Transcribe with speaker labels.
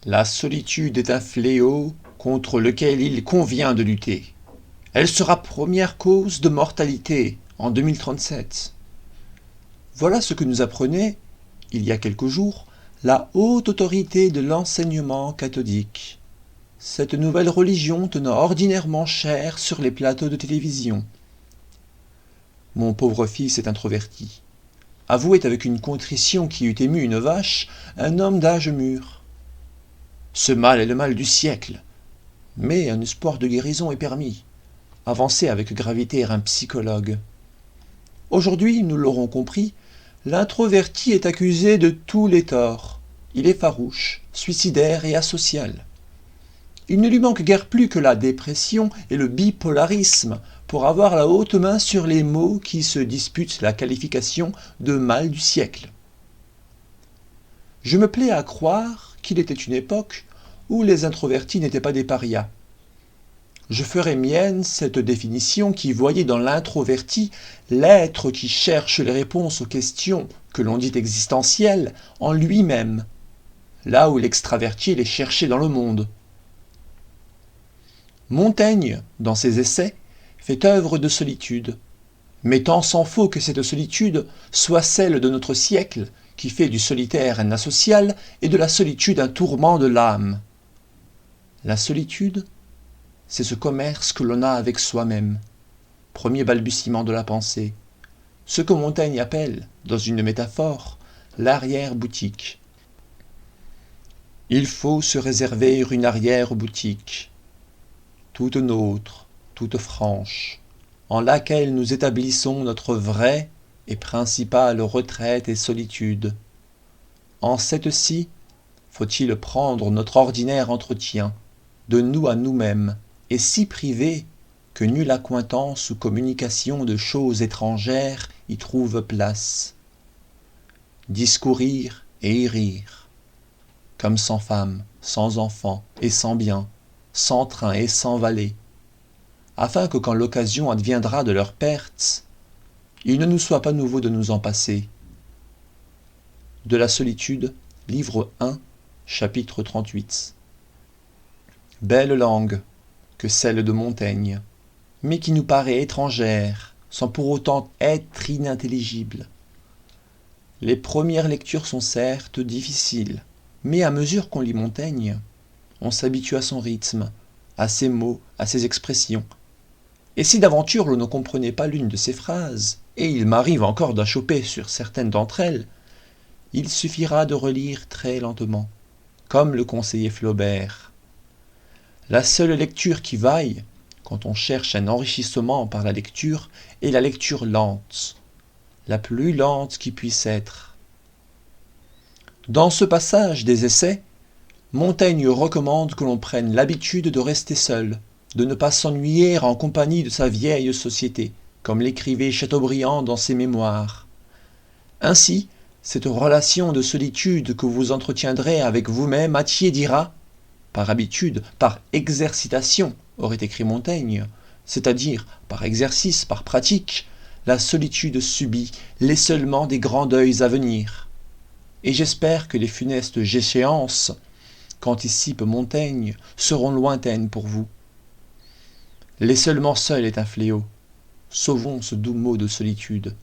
Speaker 1: La solitude est un fléau contre lequel il convient de lutter. Elle sera première cause de mortalité en 2037. Voilà ce que nous apprenait, il y a quelques jours, la haute autorité de l'enseignement catholique. Cette nouvelle religion tenant ordinairement cher sur les plateaux de télévision. Mon pauvre fils est introverti, avouait avec une contrition qui eût ému une vache un homme d'âge mûr. Ce mal est le mal du siècle, mais un espoir de guérison est permis, avançait avec gravité un psychologue. Aujourd'hui, nous l'aurons compris, l'introverti est accusé de tous les torts. Il est farouche, suicidaire et asocial. Il ne lui manque guère plus que la dépression et le bipolarisme pour avoir la haute main sur les mots qui se disputent la qualification de mal du siècle. Je me plais à croire qu'il était une époque où les introvertis n'étaient pas des parias. Je ferai mienne cette définition qui voyait dans l'introverti l'être qui cherche les réponses aux questions que l'on dit existentielles en lui-même, là où l'extraverti les cherchait dans le monde. Montaigne, dans ses essais, fait œuvre de solitude, mais tant s'en faut que cette solitude soit celle de notre siècle, qui fait du solitaire un asocial et de la solitude un tourment de l'âme. La solitude, c'est ce commerce que l'on a avec soi-même, premier balbutiement de la pensée, ce que Montaigne appelle, dans une métaphore, l'arrière-boutique. Il faut se réserver une arrière-boutique, toute nôtre, toute franche, en laquelle nous établissons notre vraie et principale retraite et solitude. En cette-ci, faut-il prendre notre ordinaire entretien, de nous à nous-mêmes, et si privé que nulle accointance ou communication de choses étrangères y trouve place. Discourir et y rire, comme sans femme, sans enfant et sans bien, sans train et sans valet, afin que quand l'occasion adviendra de leur perte, il ne nous soit pas nouveau de nous en passer. De la solitude, livre 1, chapitre 38. Belle langue que celle de Montaigne, mais qui nous paraît étrangère, sans pour autant être inintelligible. Les premières lectures sont certes difficiles, mais à mesure qu'on lit Montaigne, on s'habitue à son rythme, à ses mots, à ses expressions. Et si d'aventure l'on ne comprenait pas l'une de ses phrases, et il m'arrive encore d'achoper sur certaines d'entre elles, il suffira de relire très lentement, comme le conseillait Flaubert. La seule lecture qui vaille, quand on cherche un enrichissement par la lecture, est la lecture lente, la plus lente qui puisse être. Dans ce passage des Essais, Montaigne recommande que l'on prenne l'habitude de rester seul, de ne pas s'ennuyer en compagnie de sa vieille société, comme l'écrivait Chateaubriand dans ses mémoires. Ainsi, cette relation de solitude que vous entretiendrez avec vous-même attiédira, par habitude, par exercitation, aurait écrit Montaigne, c'est-à-dire par exercice, par pratique, la solitude subie, l'esseulement des grands deuils à venir. Et j'espère que les funestes échéances qu'anticipe Montaigne seront lointaines pour vous. L'esseulement seul est un fléau. Sauvons ce doux mot de solitude.